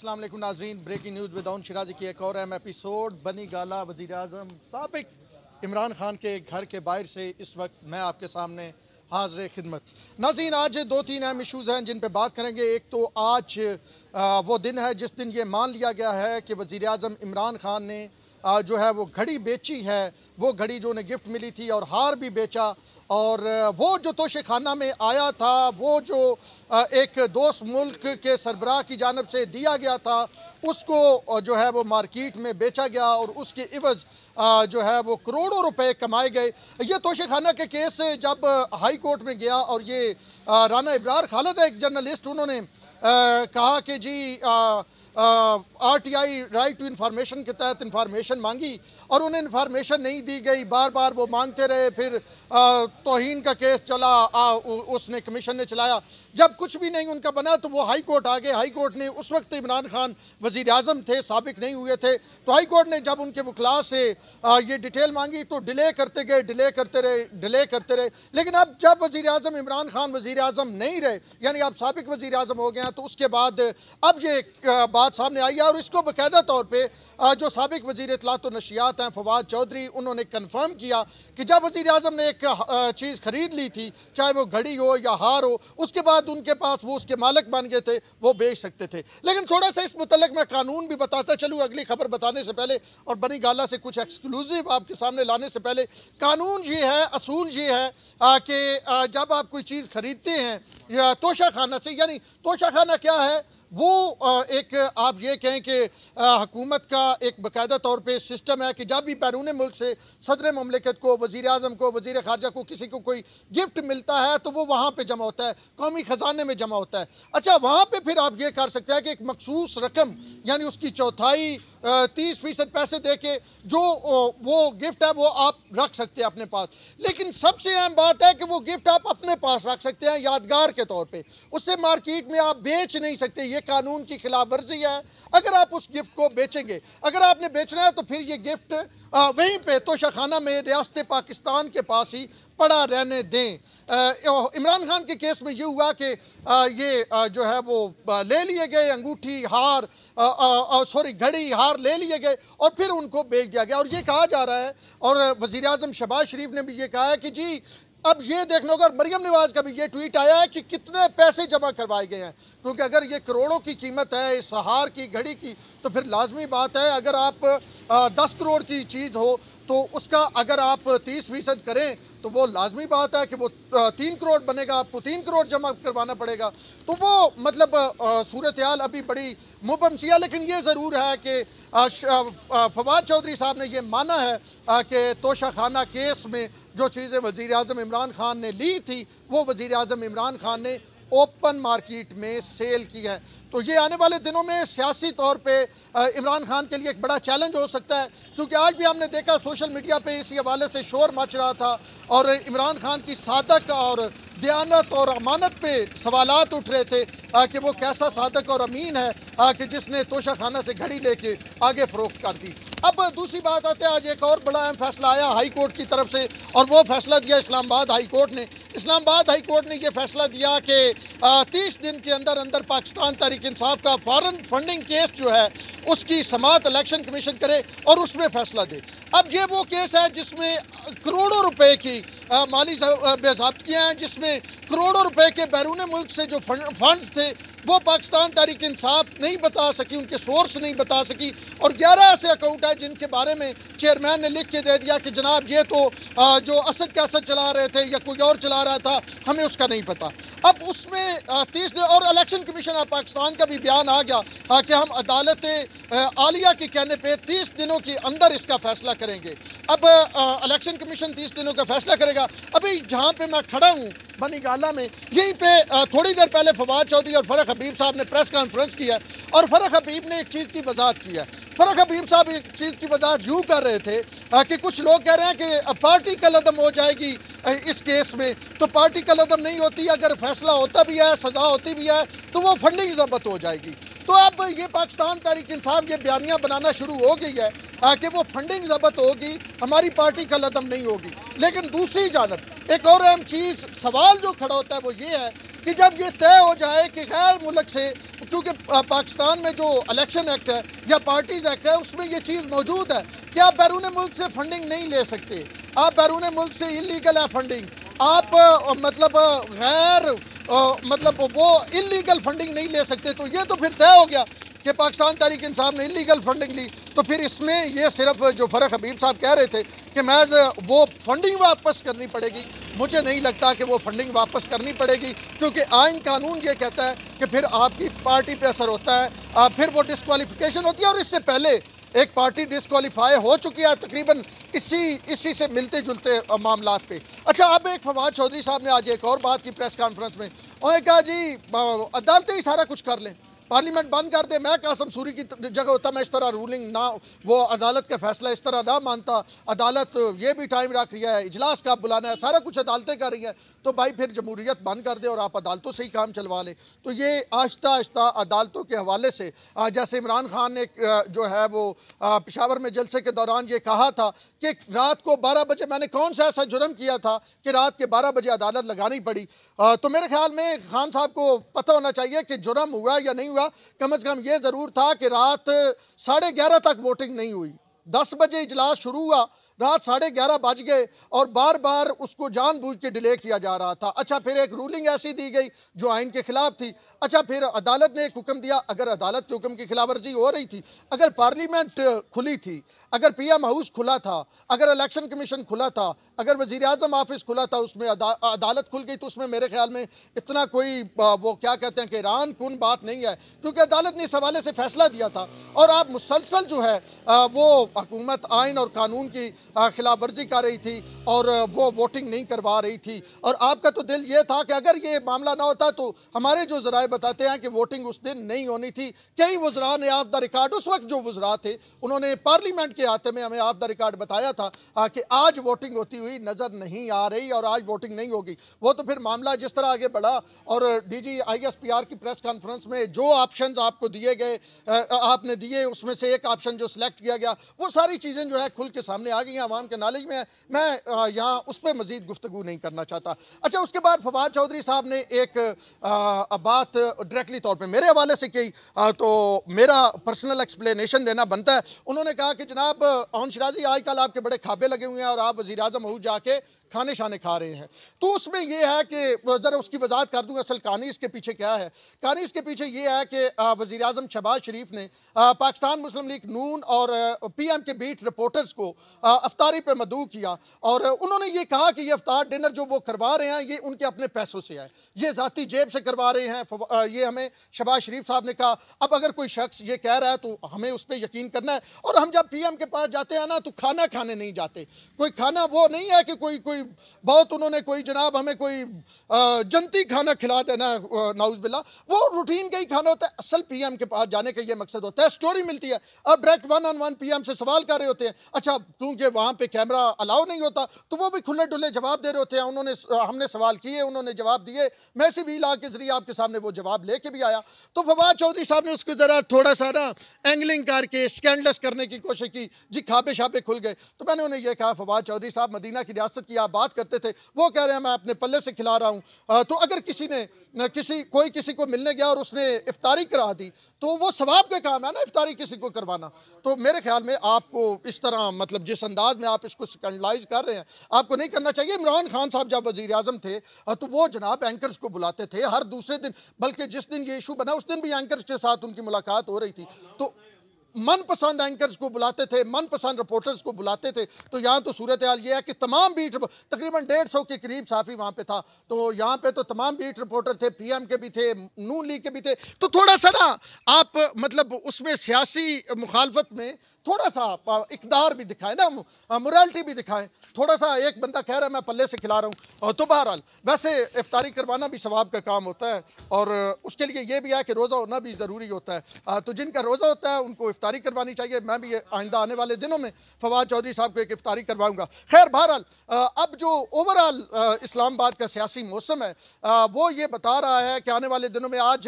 अस्सलाम वालेकुम नाज़रीन, ब्रेकिंग न्यूज़ विद शिराजी की एक और अहम एपिसोड। बनी गाला वज़ीर आज़म साबिक़ इमरान खान के घर के बाहर से इस वक्त मैं आपके सामने हाज़िर खिदमत। नाज़रीन, आज दो तीन अहम इशूज़ हैं जिन पर बात करेंगे। एक तो आज वो दिन है जिस दिन ये मान लिया गया है कि वज़ीर आज़म इमरान खान ने जो है वो घड़ी बेची है, वो घड़ी जो उन्हें गिफ्ट मिली थी, और हार भी बेचा। और वो जो तोशे खाना में आया था, वो जो एक दोस्त मुल्क के सरबराह की जानिब से दिया गया था, उसको जो है वो मार्केट में बेचा गया और उसके इवज़ जो है वो करोड़ों रुपए कमाए गए। ये तोशे खाना के केस से जब हाई कोर्ट में गया और ये राना इब्रार खालिद एक जर्नलिस्ट, उन्होंने कहा कि जी RTI राइट टू इन्फॉर्मेशन के तहत इन्फॉर्मेशन मांगी और उन्हें इन्फॉर्मेशन नहीं दी गई, बार बार वो मांगते रहे। फिर तौहीन का केस चला, उसने कमीशन ने चलाया। जब कुछ भी नहीं उनका बना तो वो हाई कोर्ट आ गए। हाई कोर्ट ने, उस वक्त इमरान खान वज़ीर आज़म थे, साबिक नहीं हुए थे, तो हाई कोर्ट ने जब उनके वकला से ये डिटेल मांगी तो डिले करते गए, डिले करते रहे। लेकिन अब जब वज़ीर आज़म इमरान खान वज़ीर आज़म नहीं रहे, यानी अब साबिक वज़ीर आज़म हो गए हैं, तो उसके बाद अब ये बात सामने आई है। और इसको बाकायदा तौर पर जो साबिक वज़ीर इत्तलात और नशियात हैं फवाद चौधरी, उन्होंने कन्फर्म किया कि जब वज़ीर आज़म ने एक चीज़ खरीद ली थी, चाहे वो घड़ी हो या हार हो, उसके बाद उनके पास वो उसके मालिक बन गए थे, वो बेच सकते थे। लेकिन थोड़ा सा इस मुतल्लिक मैं कानून भी बताता चलूँ अगली खबर बताने से पहले, और बनी गाला से कुछ एक्सक्लूसिव आपके सामने लाने से पहले। कानून ये है, असूल ये है कि जब आप कोई चीज़ खरीदते हैं या तोशा खाना से, यानी तोशा खाना क्या है, वो एक आप ये कहें कि हुकूमत का एक बाकायदा तौर पे सिस्टम है कि जब भी बैरून मुल्क से सदर ममलिकत को, वज़ीर आज़म को, वज़ीर ख़ारजा को किसी को कोई गिफ्ट मिलता है तो वो वहाँ पे जमा होता है, कौमी ख़जाने में जमा होता है। अच्छा, वहाँ पे फिर आप ये कर सकते हैं कि एक मखसूस रकम, यानी उसकी चौथाई 30% पैसे दे के जो वो गिफ्ट है वो आप रख सकते हैं अपने पास। लेकिन सबसे अहम बात है कि वो गिफ्ट आप अपने पास रख सकते हैं यादगार के तौर पे, उससे मार्केट में आप बेच नहीं सकते। ये कानून की खिलाफ वर्जी है अगर आप उस गिफ्ट को बेचेंगे। अगर आपने बेचना है तो फिर ये गिफ्ट वहीं पे तोशाखाना में रियासत पाकिस्तान के पास ही पड़ा रहने दें। इमरान खान के केस में ये हुआ कि ये जो है वो ले लिए गए, अंगूठी, हार, घड़ी, हार ले लिए गए और फिर उनको बेच दिया गया। और ये कहा जा रहा है, और वज़ीर आज़म शहबाज शरीफ ने भी ये कहा है कि जी अब ये देख लो, अगर मरियम नवाज का भी ये ट्वीट आया है कि कितने पैसे जमा करवाए गए हैं, क्योंकि अगर ये करोड़ों की कीमत है इस हार की, घड़ी की, तो फिर लाजमी बात है अगर आप 10 करोड़ की चीज़ हो तो उसका अगर आप 30% करें तो वो लाजमी बात है कि वो 3 करोड़ बनेगा, आपको 3 करोड़ जमा करवाना पड़ेगा। तो वो मतलब सूरत हाल अभी बड़ी मुबहम सी है। लेकिन ये ज़रूर है कि फवाद चौधरी साहब ने ये माना है कि तोशा खाना केस में जो चीज़ें वज़ीर आज़म इमरान खान ने ली थी वो वज़ीर आज़म इमरान खान ने ओपन मार्केट में सेल की है। तो ये आने वाले दिनों में सियासी तौर पे इमरान खान के लिए एक बड़ा चैलेंज हो सकता है, क्योंकि आज भी हमने देखा सोशल मीडिया पे इसी हवाले से शोर मच रहा था और इमरान खान की सादक और दयानत और अमानत पे सवालात उठ रहे थे कि वो कैसा सादक और अमीन है कि जिसने तोशा खाना से घड़ी लेके आगे फरोख्त कर दी। अब दूसरी बात आते हैं, आज एक और बड़ा अहम फैसला आया हाई कोर्ट की तरफ से, और वो फैसला दिया इस्लामाबाद हाई कोर्ट ने। इस्लामाबाद हाई कोर्ट ने ये फैसला दिया कि 30 दिन के अंदर अंदर पाकिस्तान तहरीक इंसाफ का फॉरेन फंडिंग केस जो है उसकी समाअत इलेक्शन कमीशन करे और उसमें फैसला दे। अब ये वो केस है जिसमें करोड़ों रुपए की माली बेज़ाब्तियाँ हैं, जिसमें करोड़ों रुपए के बैरून मुल्क से जो फंड्स थे वो पाकिस्तान तहरीक इंसाफ नहीं बता सकी, उनके सोर्स नहीं बता सकी, और 11 ऐसे अकाउंट है जिनके बारे में चेयरमैन ने लिख के दे दिया कि जनाब ये तो जो असद के असद चला रहे थे या कोई और चला रहा था, हमें उसका नहीं पता। अब उसमें 30 दिन, और इलेक्शन कमीशन ऑफ पाकिस्तान का भी बयान आ गया कि हम अदालत आलिया के कहने पे 30 दिनों के अंदर इसका फैसला करेंगे। अब इलेक्शन कमीशन 30 दिनों का फैसला करेगा। अभी जहाँ पे मैं खड़ा हूँ बनी गाला में, यहीं पे थोड़ी देर पहले फवाद चौधरी और फरख हबीब साहब ने प्रेस कॉन्फ्रेंस किया, और फरख हबीब ने एक चीज़ की वजाहत की है। फरख हबीब साहब एक चीज़ की वजाहत यूँ कर रहे थे कि कुछ लोग कह रहे हैं कि पार्टी कलअदम हो जाएगी इस केस में, तो पार्टी कलअदम नहीं होती, अगर फैसला होता भी है, सज़ा होती भी है, तो वो फंडिंग ज़ब्त हो जाएगी। तो अब ये पाकिस्तान तहरीक इंसाफ ये बयानियाँ बनाना शुरू हो गई है कि वो फंडिंग ज़ब्त होगी, हमारी पार्टी कलअदम नहीं होगी। लेकिन दूसरी जानब एक और अहम चीज़, सवाल जो खड़ा होता है वो ये है کہ جب یہ طے ہو جائے کہ غیر ملک سے، کیونکہ پاکستان میں جو الیکشن ایکٹ ہے یا پارٹیز ایکٹ ہے اس میں یہ چیز موجود ہے کہ آپ بیرون ملک سے فنڈنگ نہیں لے سکتے، آپ بیرون ملک سے انلیگل ہے فنڈنگ، آپ مطلب غیر مطلب وہ انلیگل فنڈنگ نہیں لے سکتے، تو یہ تو پھر طے ہو گیا کہ پاکستان تحریک انصاف نے انلیگل فنڈنگ لی، تو پھر اس میں یہ صرف جو فرق حبیب صاحب کہہ رہے تھے کہ محض وہ فنڈنگ واپس کرنی پڑے گی، مجھے نہیں لگتا کہ وہ فنڈنگ واپس کرنی پڑے گی، کیونکہ آئین قانون یہ کہتا ہے کہ پھر آپ کی پارٹی پہ اثر ہوتا ہے، پھر وہ ڈسکوالیفیکیشن ہوتی ہے، اور اس سے پہلے ایک پارٹی ڈسکوالیفائی ہو چکی ہے تقریباً اسی سے ملتے جلتے معاملات پہ۔ اچھا، اب ایک فواد چودھری صاحب نے آج ایک اور بات کی پریس کانفرنس میں، انہوں نے کہا جی عدالتیں ہی سارا کچھ کر لیں، پارلیمنٹ بند کر دے، میں قاسم سوری کی جگہ ہوتا میں اس طرح رولنگ نہ، وہ عدالت کا فیصلہ اس طرح نہ مانتا، عدالت یہ بھی ٹائم رکھ رہی ہے، اجلاس کا بلانا ہے، سارا کچھ عدالتیں کر رہی ہیں، تو بھائی پھر جمہوریت بند کر دے اور آپ عدالتوں سے ہی کام چلوا لیں۔ تو یہ آہستہ آہستہ عدالتوں کے حوالے سے، جیسے عمران خان نے جو ہے وہ پشاور میں جلسے کے دوران یہ کہا تھا کہ رات کو 12 بجے میں نے کون سا ایسا جرم کیا تھا کہ رات کے 12 بجے عدالت لگانی پڑی، تو میرے خیال میں خان صاحب کو پتہ ہونا چاہیے کہ جرم ہوا یا نہیں ہوا، کم از کم یہ ضرور تھا کہ رات 11:30 تک ووٹنگ نہیں ہوئی، 10 بجے اجلاس شروع ہوا، رات 11:30 بج گئے اور بار بار اس کو جان بوجھ کے ڈیلے کیا جا رہا تھا۔ اچھا، پھر ایک رولنگ ایسی دی گئی جو آئین کے خلاف تھی، اچھا پھر عدالت نے ایک حکم دیا، اگر عدالت کے حکم کی خلاف ورزی ہو رہی تھی، اگر پارلیمنٹ کھلی تھی، اگر پی ایم ہاؤس کھلا تھا، اگر الیکشن کمیشن کھلا تھا، اگر وزیر اعظم آفس کھلا تھا، اس میں عدالت کھل گئی، تو اس میں میرے خیال میں اتنا کوئی وہ کیا کہتے ہیں کہ حیران کن بات نہیں ہے، کیونکہ عدالت نے اس حوالے سے فیصلہ دیا تھا، اور آپ مسلسل جو ہے وہ حکومت آئین اور قانون کی خلاف ورزی کر رہی تھی اور وہ ووٹنگ نہیں کروا رہی تھی، اور آپ کا تو دل یہ تھا کہ اگر یہ معاملہ نہ ہوتا تو ہمارے جو ذرائع بتاتے ہیں کہ ووٹنگ اس دن نہیں ہونی تھی، کئی وزراء نے آف دا ریکارڈ، اس وقت جو وزراء تھے انہوں نے پارلیمنٹ کے آتے میں ہمیں آف دا ریکارڈ بتایا تھا کہ آج ووٹنگ ہوتی ہوئی نظر نہیں آ رہی اور آج ووٹنگ نہیں ہوگی۔ وہ تو پھر معاملہ جس طرح آگے بڑھا اور D G I S P R کی پریس کانفرنس میں جو آپشنز آپ کو دیے گئے، آپ نے دیے، اس میں سے ایک آپشن جو سلیکٹ کیا گیا، وہ ساری چیزیں جو ہے کھل کے سامنے آ گئی ہیں، عوام کے نالج میں ہے، میں یہاں اس پہ مزید گفتگو نہیں کرنا چاہتا۔ اچھا، اس کے بعد فواد چودھری صاحب نے ایک بات ڈائریکٹلی طور پہ میرے حوالے سے کی، تو میرا پرسنل ایکسپلینیشن دینا بنتا ہے۔ انہوں نے کہا کہ جناب اون شرازی، آج کل آپ کے بڑے کھابے لگے ہوئے ہیں اور آپ وزیر اعظم ہاؤس جا کے کھانے شانے کھا رہے ہیں، تو اس میں یہ ہے کہ ذرا اس کی وضاحت کر دوں، اصل کہانی اس کے پیچھے کیا ہے۔ کہانی اس کے پیچھے یہ ہے کہ وزیر اعظم شہباز شریف نے پاکستان مسلم لیگ نون اور پی ایم کے بیٹ رپورٹرز کو افطاری پہ مدعو کیا، اور انہوں نے یہ کہا کہ یہ افطار ڈنر جو وہ کروا رہے ہیں یہ ان کے اپنے پیسوں سے ہے، یہ ذاتی جیب سے کروا رہے ہیں، یہ ہمیں شہباز شریف صاحب نے کہا۔ اب اگر کوئی شخص یہ کہہ رہا ہے تو ہمیں اس پہ یقین کرنا ہے، اور ہم جب پی ایم کے پاس جاتے ہیں نا تو کھانا کھانے نہیں جاتے، کوئی کھانا وہ نہیں ہے کہ کوئی بہت انہوں نے کوئی جناب ہمیں کوئی جنتی کھانا کھلا دینا ہے، نعوذ باللہ، وہ روٹین کا ہی کھانا ہوتا ہے۔ اصل پی ایم کے پاس جانے کا یہ مقصد ہوتا ہے، سٹوری ملتی ہے، اب ڈائریکٹ 1 on 1 پی ایم سے سوال کر رہے ہوتے ہیں، اچھا کیونکہ وہاں پہ کیمرہ الاؤ نہیں ہوتا تو وہ بھی کھلے ڈلے جواب دے رہے ہوتے ہیں، ہم نے سوال کیے، انہوں نے جواب دیے، میں اسی بھی لا کے ذریعے آپ کے سامنے وہ جواب لے کے بھی آیا۔ تو فواد چودھری صاحب نے اس کو ذرا تھوڑا سا نا اینگلنگ کر کے سکینڈلس کرنے کی کوشش کی، جی کھابے شابے کھل گئے، تو میں نے انہیں یہ کہا فواد چودھری صاحب مدینہ کی ریاست کی آپ بات کرتے تھے، وہ کہہ رہے ہیں میں اپنے پلے سے کھلا رہا ہوں، تو اگر کسی کو ملنے گیا اور اس نے افطاری کرا دی تو وہ ثواب کا کام ہے نا افطاری کسی کو کروانا، تو میرے خیال میں آپ کو اس طرح مطلب جس انداز میں آپ اس کو سکنڈلائز کر رہے ہیں آپ کو نہیں کرنا چاہیے۔ عمران خان صاحب جب وزیر اعظم تھے تو وہ جناب اینکرز کو بلاتے تھے ہر دوسرے دن، بلکہ جس دن یہ ایشو بنا اس دن بھی اینکرز کے ساتھ ان کی ملاقات ہو رہی تھی، تو من پسند اینکرز کو بلاتے تھے، من پسند رپورٹرز کو بلاتے تھے، تو یہاں تو صورتحال یہ ہے کہ تمام بیٹ تقریباً 150 کے قریب صحافی وہاں پہ تھا، تو یہاں پہ تو تمام بیٹ رپورٹر تھے، پی ایم کے بھی تھے، نون لیگ کے بھی تھے، تو تھوڑا سا نا آپ مطلب اس میں سیاسی مخالفت میں تھوڑا سا اقدار بھی دکھائیں نا، مورالٹی بھی دکھائیں، تھوڑا سا ایک بندہ کہہ رہا ہے میں پلے سے کھلا رہا ہوں، اور تو بہرحال ویسے افطاری کروانا بھی ثواب کا کام ہوتا ہے، اور اس کے لیے یہ بھی ہے کہ روزہ ہونا بھی ضروری ہوتا ہے، تو جن کا روزہ ہوتا ہے ان کو افطاری کروانی چاہیے۔ میں بھی آئندہ آنے والے دنوں میں فواد چودھری صاحب کو ایک افطاری کرواؤں گا۔ خیر بہرحال اب جو اوورآل اسلام آباد کا سیاسی موسم ہے وہ یہ بتا رہا ہے کہ آنے والے دنوں میں آج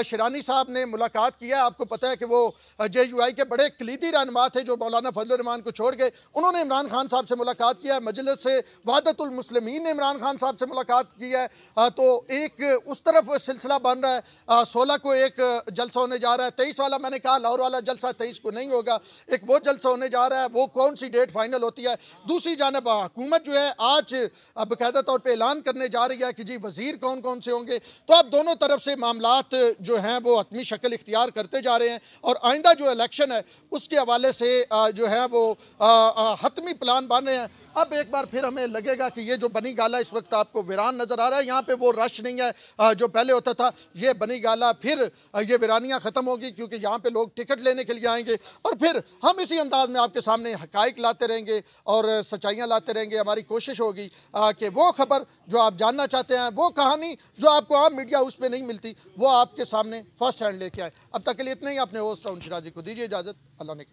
شیرانی صاحب نے ملاقات کی ہے، آپ کو پتہ ہے کہ وہ جے یو آئی کے بڑے کلیدی رہنما जमात है जो मौलाना फजल रहमान को छोड़ गए, उन्होंने इमरान खान साहब से मुलाकात किया है, मजलिस से वहदतुल मुस्लिमीन ने इमरान खान साहब से मुलाकात की है। तो एक उस तरफ सिलसिला बन रहा है। 16 को एक जलसा होने जा रहा है, 23 वाला मैंने कहा लाहौर वाला जलसा 23 को नहीं होगा, एक वो जलसा होने जा रहा है, वो कौन सी डेट फाइनल होती है। दूसरी जानब हुकूमत जो है आज बाकायदा तौर पर ऐलान करने जा रही है कि जी वजीर कौन कौन से होंगे। तो अब दोनों तरफ से मामलात जो हैं वो हतमी शक्ल इख्तियार करते जा रहे हैं और आइंदा जो इलेक्शन है उसके हवाले से जो है वो हतमी प्लान बन रहे हैं। अब एक बार फिर हमें लगेगा कि ये जो बनी गाला इस वक्त आपको वीरान नज़र आ रहा है, यहाँ पे वो रश नहीं है जो पहले होता था। ये बनी गाला फिर ये वीरानियाँ ख़त्म होगी क्योंकि यहाँ पे लोग टिकट लेने के लिए आएंगे और फिर हम इसी अंदाज में आपके सामने हकाइक लाते रहेंगे और सच्चाइयाँ लाते रहेंगे। हमारी कोशिश होगी कि वो खबर जो आप जानना चाहते हैं, वो कहानी जो आपको आम मीडिया उस पर नहीं मिलती, वो आपके सामने फर्स्ट हैंड लेके आए। अब तक के लिए इतना ही। अपने होस्ट राउंड शिराजी को दीजिए इजाज़त। अल्लाह ने